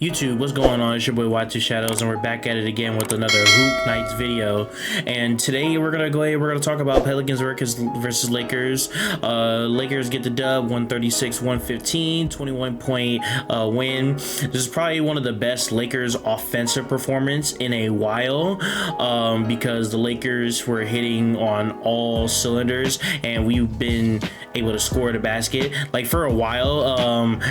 YouTube, what's going on? It's your boy Y2 Shadows, and we're back at it again with another Hoop Nights video. And today we're gonna talk about Pelicans versus Lakers. Lakers get the dub, 136-115, 21-point win. This is probably one of the best Lakers offensive performance in a while, because the Lakers were hitting on all cylinders, and we've been able to score the basket like for a while.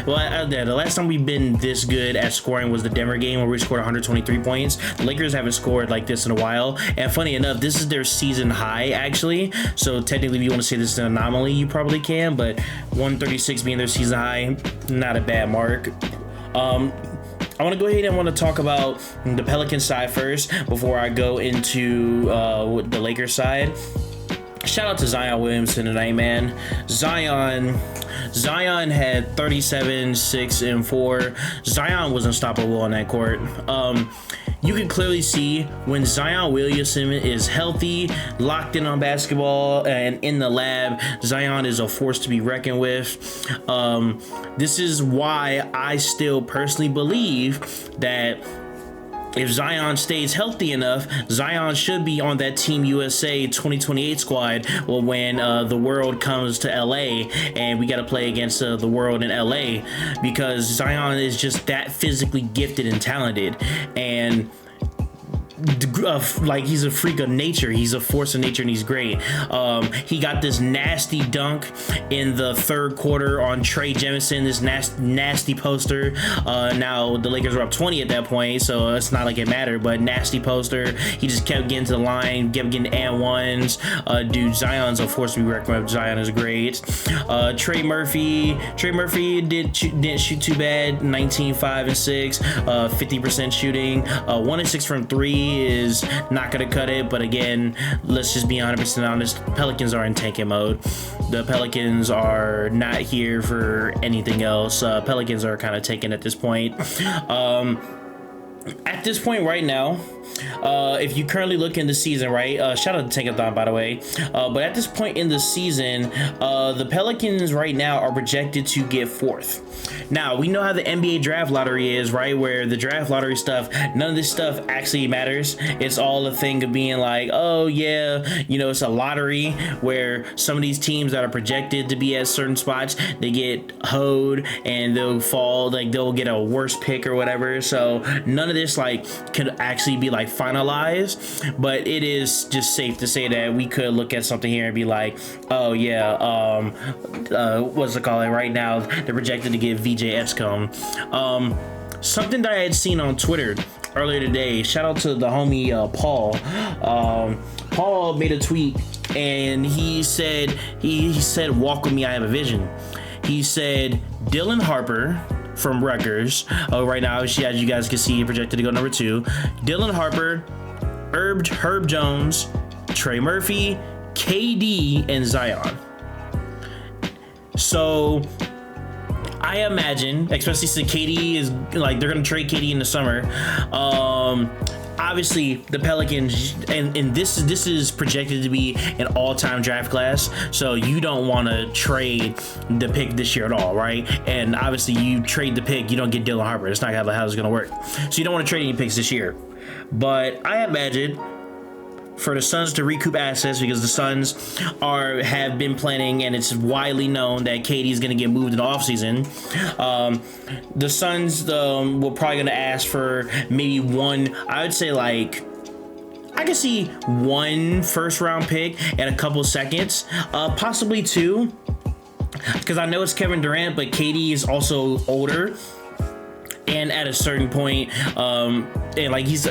The last time we've been this good at scoring was the Denver game where we scored 123 points. The Lakers haven't scored like this in a while, and funny enough, this is their season high actually, so technically if you want to say this is an anomaly, you probably can, but 136 being their season high, not a bad mark. I want to go ahead and want to talk about the Pelicans side first before I go into the Lakers side. Shout out to Zion Williamson tonight, man. Zion had 37, 6, and 4. Zion was unstoppable on that court. You can clearly see when Zion Williamson is healthy, locked in on basketball, and in the lab, Zion is a force to be reckoned with. This is why I still personally believe that if Zion stays healthy enough, Zion should be on that Team USA 2028 squad when the world comes to LA and we got to play against the world in LA, because Zion is just that physically gifted and talented, and like he's a freak of nature. He's a force of nature, and he's great. He got this nasty dunk in the third quarter on Trey Jemison, this nasty poster. Now the Lakers were up 20 at that point, so it's not like it mattered, but nasty poster. He just kept getting to the line, kept getting and ones. Dude, Zion's a force to be reckoned with. Zion is great. Trey Murphy didn't shoot too bad. 19, 5, and 6, 50% shooting. 1 and 6 from 3 is not gonna cut it, but again, let's just be 100% honest. Pelicans are in tanking mode. The Pelicans are not here for anything else. Pelicans are kind of taken at this point. At this point right now, if you currently look in the season, right? Shout out to Tankathon, by the way. But at this point in the season, the Pelicans right now are projected to get 4th. Now, we know how the NBA draft lottery is, right? Where the draft lottery stuff, none of this stuff actually matters. It's all a thing of being like, oh yeah, you know, it's a lottery where some of these teams that are projected to be at certain spots, they get hoed and they'll fall, like they'll get a worse pick or whatever. So none of this like could actually be like finalized, but it is just safe to say that we could look at something here and be like, oh yeah, what's it called? Right now they're projected to get VJ Epscomb. Something that I had seen on Twitter earlier today, shout out to the homie Paul. Paul made a tweet and he said walk with me, I have a vision. He said Dylan Harper from Rutgers, right now, as you guys can see, projected to go number 2. Dylan Harper, Herb Jones, Trey Murphy, KD, and Zion. So I imagine, especially since KD is like, they're gonna trade KD in the summer. Obviously the Pelicans, and this is projected to be an all-time draft class, so you don't want to trade the pick this year at all, right? And obviously you trade the pick, you don't get Dylan Harper. It's not how it's gonna work. So you don't want to trade any picks this year. But I imagine for the Suns to recoup assets, because the Suns have been planning, and it's widely known that KD is going to get moved in the offseason. The Suns were probably going to ask for maybe one, I would say like, I could see 1 first-round pick and a couple seconds, possibly 2, because I know it's Kevin Durant, but KD is also older. And at a certain point, and like he's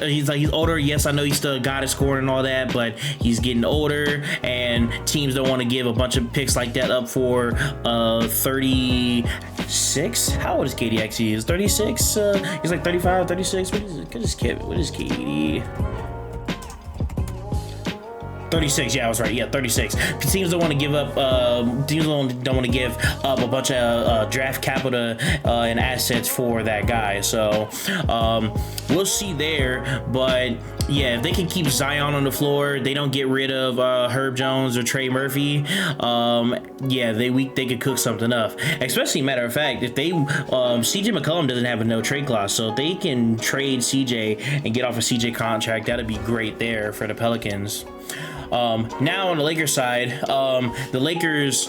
older. Yes, I know he's still got to score and all that, but he's getting older, and teams don't want to give a bunch of picks like that up for 36. How old is KD actually? Is 36? He's like 35, 36. What is KD? 36. Yeah, I was right. Yeah, 36. Teams don't want to give up. Teams don't want to give up a bunch of draft capital and assets for that guy. So we'll see there. But yeah, if they can keep Zion on the floor, they don't get rid of Herb Jones or Trey Murphy. Yeah, they could cook something up. Especially, matter of fact, if they CJ McCollum doesn't have a no trade clause, so if they can trade CJ and get off a CJ contract, that'd be great there for the Pelicans. Now on the Lakers side, the Lakers,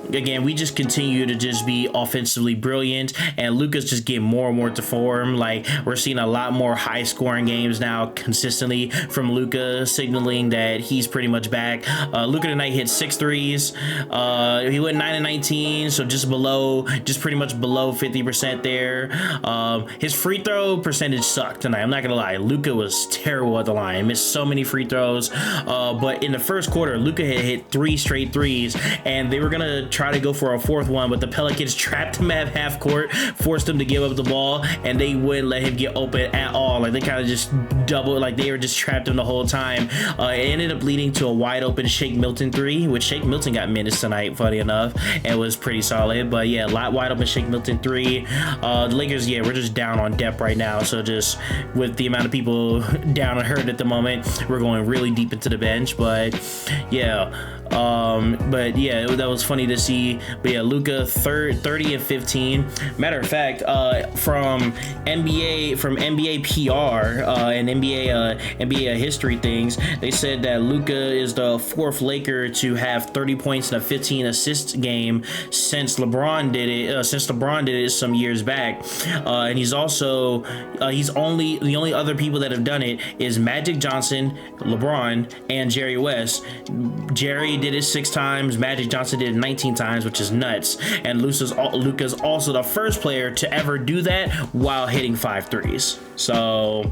again, we just continue to just be offensively brilliant, and Luka's just getting more and more to form. Like, we're seeing a lot more high scoring games now consistently from Luka, signaling that he's pretty much back. Luka tonight hit 6 threes. He went 9 and 19, so just pretty much below 50% there. His free throw percentage sucked tonight. I'm not gonna lie, Luka was terrible at the line, missed so many free throws. But in the first quarter, Luka had hit 3 straight threes, and they were gonna try to go for a 4th one, but the Pelicans trapped him at half court, forced him to give up the ball, and they wouldn't let him get open at all. Like, they kind of just they were just trapped him the whole time. It ended up leading to a wide open Shake Milton 3, which Shake Milton got minutes tonight, funny enough, and was pretty solid. But yeah, a lot wide open Shake Milton 3. The Lakers, yeah, we're just down on depth right now, so just with the amount of people down and hurt at the moment, we're going really deep into the bench. But yeah, that was funny to see. But yeah, Luka 30 and 15. Matter of fact, from NBA PR and NBA history things, they said that Luka is the 4th Laker to have 30 points and a 15 assists game since LeBron did it some years back. And he's also the only other people that have done it is Magic Johnson, LeBron, and Jerry West. Jerry did it 6 times. Magic Johnson did it 19 times, which is nuts. And Luka's also the first player to ever do that while hitting 5 threes. So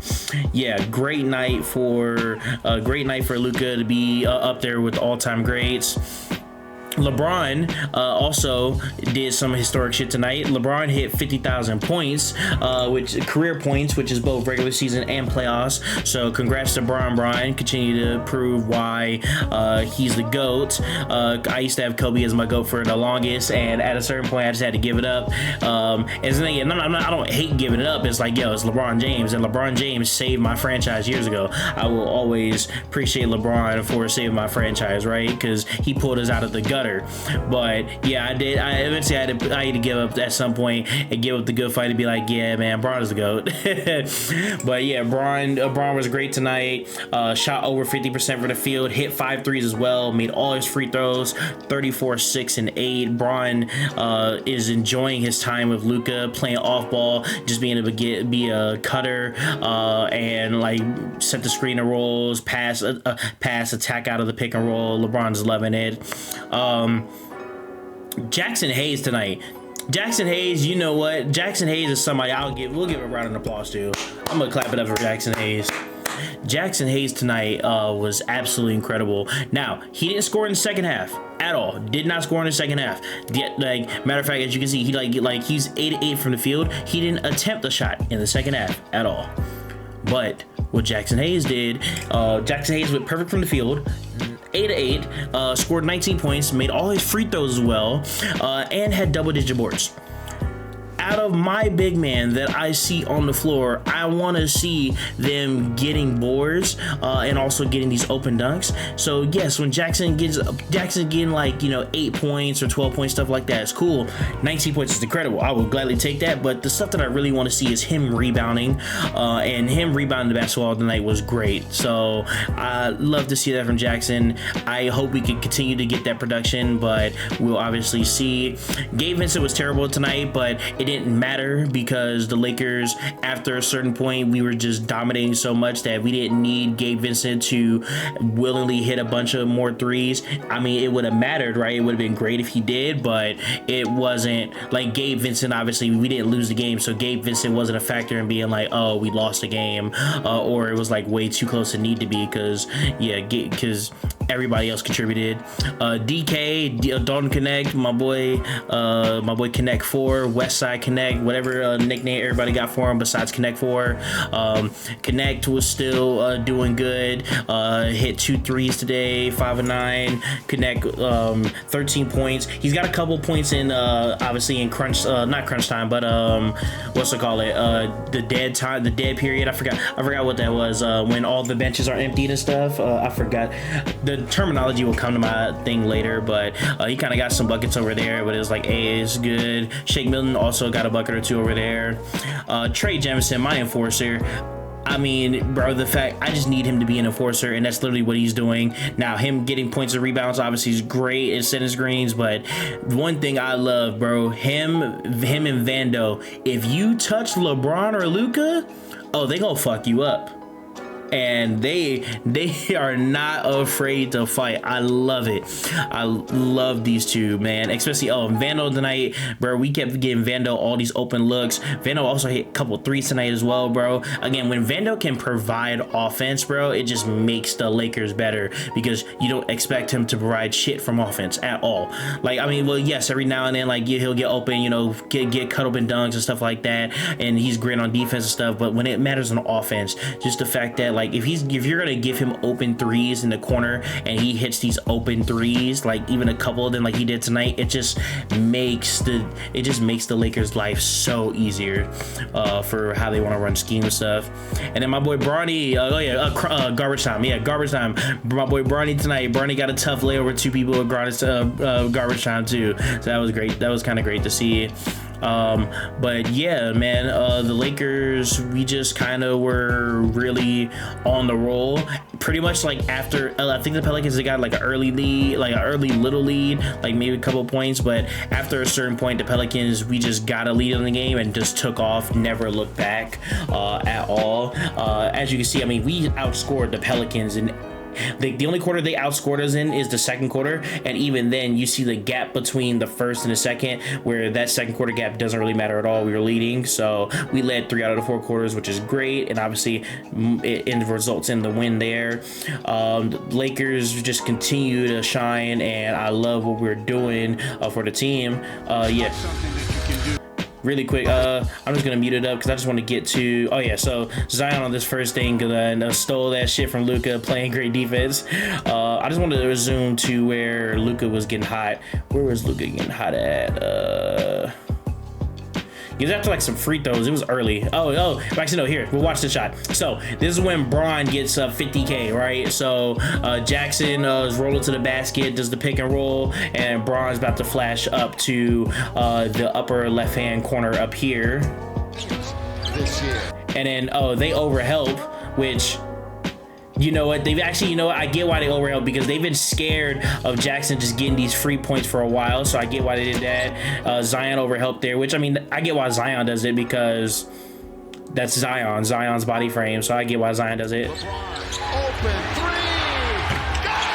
yeah, great night for Luka to be up there with all-time greats. LeBron also did some historic shit tonight. LeBron hit 50,000 points, which career points, which is both regular season and playoffs. So congrats to Brian. Continue to prove why he's the GOAT. I used to have Kobe as my GOAT for the longest, and at a certain point I just had to give it up. I don't hate giving it up. It's like, yo, it's LeBron James, and LeBron James saved my franchise years ago. I will always appreciate LeBron for saving my franchise, right? Because he pulled us out of the gutter. But yeah, I eventually had to give up at some point and give up the good fight to be like, yeah, man, Bron is the GOAT. But yeah, Bron was great tonight. Shot over 50% from the field, hit 5 threes as well, made all his free throws, 34, 6, and 8. Bron is enjoying his time with Luka, playing off ball, just being able to be a cutter and like set the screen and rolls, pass, attack out of the pick and roll. LeBron's loving it. Jackson Hayes tonight. Jackson Hayes, you know what? Jackson Hayes is somebody we'll give a round of applause to. I'm gonna clap it up for Jackson Hayes. Jackson Hayes tonight was absolutely incredible. Now, he didn't score in the second half at all. Did not score in the second half. Matter of fact, as you can see, he's 8-8 from the field. He didn't attempt a shot in the second half at all. But what Jackson Hayes did, Jackson Hayes went perfect from the field, 8-8, scored 19 points, made all his free throws as well, and had double-digit boards. Out of my big man that I see on the floor, I want to see them getting boards and also getting these open dunks. So yes, when Jackson getting like 8 points or 12 points, stuff like that, it's cool. 19 points is incredible. I would gladly take that. But the stuff that I really want to see is him rebounding, and him rebounding the basketball tonight was great. So I love to see that from Jackson. I hope we can continue to get that production, but we'll obviously see. Gabe Vincent was terrible tonight, but it didn't matter because the Lakers, after a certain point, we were just dominating so much that we didn't need Gabe Vincent to willingly hit a bunch of more threes. I mean, it would have mattered, right? It would have been great if he did, but it wasn't like Gabe Vincent. Obviously, we didn't lose the game, so Gabe Vincent wasn't a factor in being like, oh, we lost the game, or it was like way too close to need to be because everybody else contributed. DK, Dalton Connect, my boy Connect 4, Westside Connect, whatever nickname everybody got for him besides Connect 4. Connect was still doing good. Hit 2 threes today, 5 of 9. Connect 13 points. He's got a couple points in obviously in crunch, not crunch time, but what's it call it? The dead time, the dead period. I forgot what that was. When all the benches are emptied and stuff. I forgot. The terminology will come to my thing later, but he kind of got some buckets over there. But it was like, hey, it's good. Shake Milton also got a bucket or 2 over there. Trey Jemison, my enforcer. I mean, bro, the fact I just need him to be an enforcer, and that's literally what he's doing. Now, him getting points and rebounds obviously is great and setting screens, but one thing I love, bro, him and Vando, if you touch LeBron or Luka, oh, they gonna fuck you up. And they are not afraid to fight. I love it. I love these two, man. Especially Vando tonight, bro. We kept getting Vando all these open looks. Vando also hit a couple threes tonight as well, bro. Again, when Vando can provide offense, bro, it just makes the Lakers better, because you don't expect him to provide shit from offense at all. Like, I mean, well, yes, every now and then, like, he'll get open, you know, get cut open dunks and stuff like that, and he's great on defense and stuff. But when it matters on offense, just the fact that, like, if you're gonna give him open threes in the corner and he hits these open threes, like even a couple of them like he did tonight, it just makes the Lakers' life so easier for how they want to run scheme and stuff. And then my boy Bronny, garbage time. Yeah, garbage time. My boy Bronny tonight. Bronny got a tough layover 2 people at garbage time too. So that was great. That was kind of great to see. But yeah, man, the Lakers, we just kind of were really on the roll pretty much. Like after I think the Pelicans, they got like an early lead, like an early little lead, like maybe a couple points, but after a certain point, the Pelicans, we just got a lead in the game and just took off, never looked back at all. As you can see, I mean, we outscored the Pelicans in the only quarter they outscored us in is the second quarter, and even then you see the gap between the first and the second, where that second quarter gap doesn't really matter at all. We were leading, so we led 3 out of the 4 quarters, which is great, and obviously it results in the win there. Lakers just continue to shine, and I love what we're doing for the team. Yeah. Really quick, I'm just gonna mute it up because I just want to get to, so Zion on this first thing, because stole that shit from Luka, playing great defense. I just wanted to resume to where Luka was getting hot. Where was Luka getting hot at? He was after like some free throws. It was early. Actually no, here, we'll watch the shot. So this is when Bron gets 50K, right? So Jackson is rolling to the basket, does the pick and roll, and Bron's about to flash up to the upper left hand corner up here. And then they overhelp, which, you know what, I get why they overhelp, because they've been scared of Jackson just getting these free points for a while, so I get why they did that. Zion overhelped there, which, I mean, I get why Zion does it, because that's Zion's body frame, so I get why Zion does it. Open 3! Got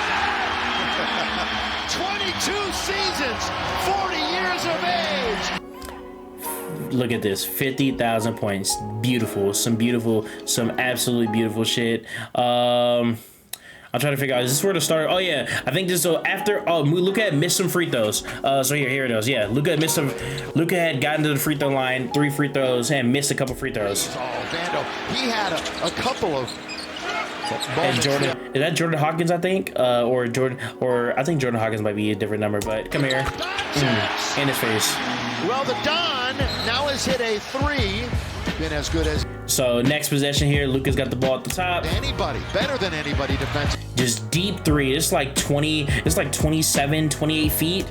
it! 22 seasons, 40 years of age! Look at this, 50,000 points. Beautiful, some absolutely beautiful shit. I'm trying to figure out, is this where to start? Oh yeah, I think this, so after, Luka had missed some free throws. So here it is. Yeah, Luka had gotten to the free throw line, 3 free throws, and missed a couple free throws. Vando, he had a couple of and Jordan, is that Jordan Hawkins, I think? Or I think Jordan Hawkins might be a different number, but come here. In his face. Well, the Don now has hit a 3. Been as good as. So next possession here, Luka's got the ball at the top. Better than anybody defensively. Just deep 3. It's like 27, 28 feet.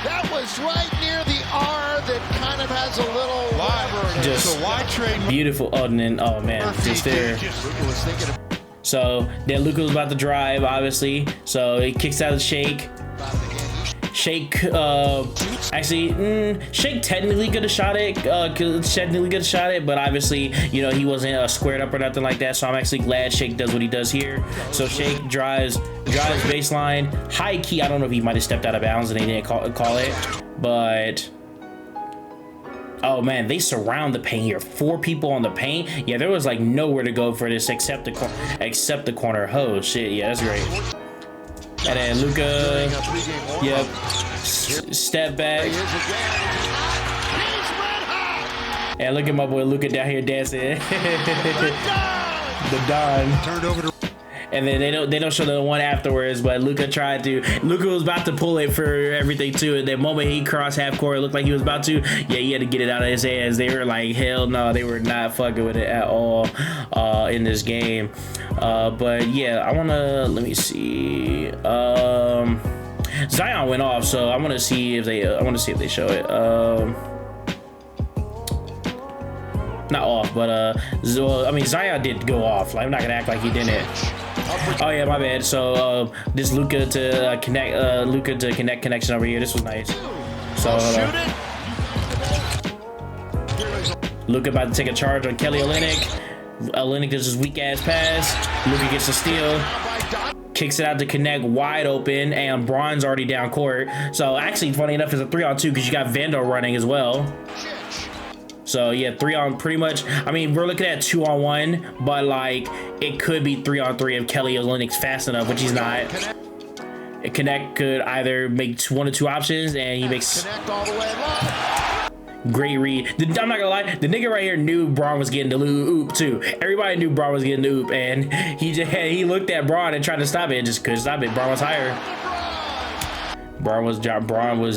That was right near the R that kind of has a little library. Just so why trade beautiful. And then, oh man, just there. So then Luka was about to drive, obviously. So he kicks out the Shake. Shake technically could have shot it, but obviously, you know, he wasn't squared up or nothing like that. So I'm actually glad Shake does what he does here. So Shake drives baseline, high key. I don't know if he might have stepped out of bounds and they didn't call it, but oh man, they surround the paint here. 4 people on the paint. Yeah, there was like nowhere to go for this except the corner. Oh shit, yeah, that's great. And then Luka, yep, Step back. And look at my boy Luka down here dancing. The Don. Turned over to. And then they don't show the one afterwards, but Luka was about to pull it for everything too. At the moment he crossed half court, it looked like he was about to. Yeah, he had to get it out of his hands. They were like, hell no, they were not fucking with it at all in this game. But yeah, let me see. Zion went off, so I want to see if they show it. Not off, but I mean Zion did go off. Like, I'm not gonna act like he didn't. Oh yeah, my bad. So this Luka to connect connection over here. This was nice. So Luka about to take a charge on Kelly Olynyk. Olynyk does his weak ass pass. Luka gets a steal. Kicks it out to connect wide open, and Braun's already down court. So actually, funny enough, it's a 3-on-2 because you got Vando running as well. So yeah, 3-on pretty much. I mean, we're looking at 2-on-1, but like it could be 3-on-3 if Kelly Olynyk's fast enough, which he's not. Connect could either make one or two options, and he makes great read. I'm not gonna lie, the nigga right here knew Braun was getting the oop too. Everybody knew Braun was getting the oop, and he looked at Braun and tried to stop it and just couldn't stop it. Braun was higher. Braun was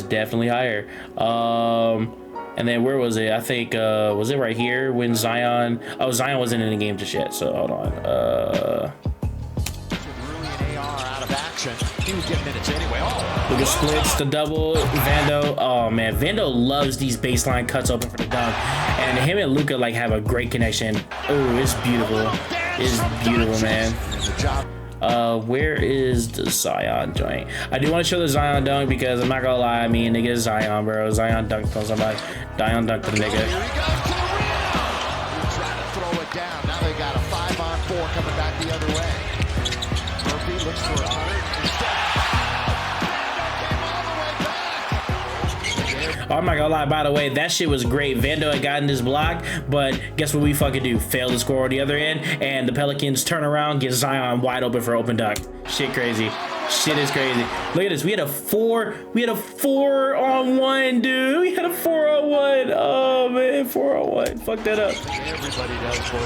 definitely higher. And then where was it? I think was it right here when Zion? Oh, Zion wasn't in the game just yet. So hold on. Look at splits, the double, Vando. Oh man, Vando loves these baseline cuts open for the dunk, and him and Luka like have a great connection. Oh, it's beautiful. It's beautiful, man. Where is the Zion joint? I do want to show the Zion dunk because I'm not gonna lie, I mean, nigga, Zion, bro. Zion dunked on somebody. Zion dunked on the nigga. Trying to throw it down. Now they got a 5-on-4 coming back the other way. Murphy looks for a 100. I'm not gonna lie, by the way, that shit was great. Vando had gotten this block, but guess what we fucking do? Fail to score on the other end, and the Pelicans turn around, get Zion wide open for open dunk. Shit crazy. Shit is crazy. Look at this. We had a 4-on-1, dude. We had a 4-on-1. Oh man, 4-on-1. Fuck that up. Everybody does for the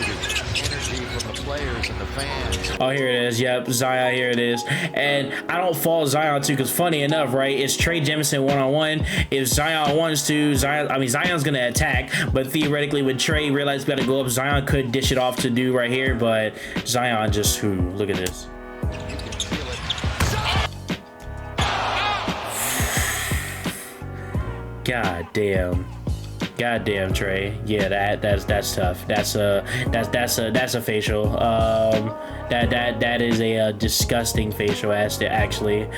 energy from the players and the fans. Oh, here it is. Yep, Zion, here it is. And I don't fault Zion too, because funny enough, right? It's Trey Jemison 1-on-1. If Zion wants to, Zion's gonna attack, but theoretically, when Trey realized we gotta go up, Zion could dish it off to do right here, but Zion just look at this. God damn, Trey. Yeah, that's tough. That's a facial. That is a disgusting facial actually.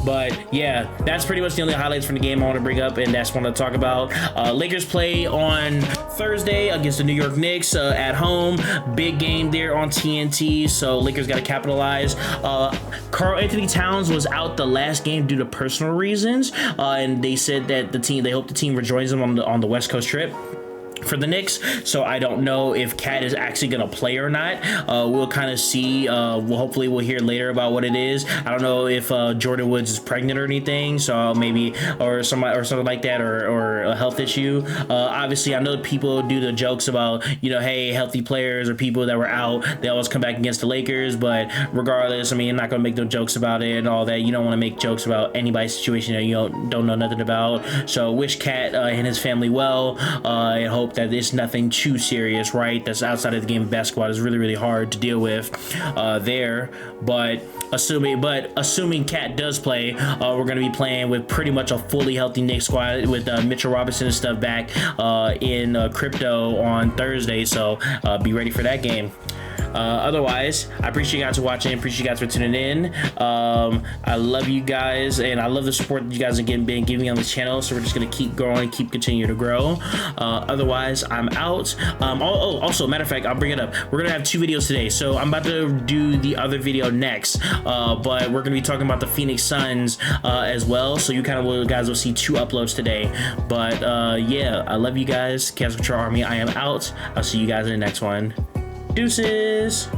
But yeah, that's pretty much the only highlights from the game I want to bring up, and that's what I want to talk about. Lakers play on Thursday against the New York Knicks at home. Big game there on TNT, so Lakers got to capitalize. Karl Anthony Towns was out the last game due to personal reasons, and they said that they hope the team rejoins them on the West Coast trip for the Knicks. So I don't know if Cat is actually gonna play or not. We'll kind of see. Hopefully we'll hear later about what it is. I don't know if Jordan Woods is pregnant or anything, so maybe or something like that, or a health issue. Obviously I know people do the jokes about, hey, healthy players or people that were out, they always come back against the Lakers, but regardless, I mean, I'm not gonna make no jokes about it and all that. You don't want to make jokes about anybody's situation that you don't know nothing about. So wish Cat and his family well, and hope that it's nothing too serious, right? That's outside of the game of basketball. It's really, really hard to deal with there. But assuming Cat does play, we're going to be playing with pretty much a fully healthy Knicks squad with Mitchell Robinson and stuff back in crypto on Thursday. So be ready for that game. Otherwise, I appreciate you guys for watching. Appreciate you guys for tuning in. I love you guys, and I love the support that you guys have been giving me on this channel. So we're just gonna keep growing, keep continuing to grow. Otherwise, I'm out. Also, matter of fact, I'll bring it up. We're gonna have 2 videos today. So I'm about to do the other video next, but we're gonna be talking about the Phoenix Suns as well. So you guys will see 2 uploads today. But yeah, I love you guys. Chaos Control Army. I am out. I'll see you guys in the next one. Deuces.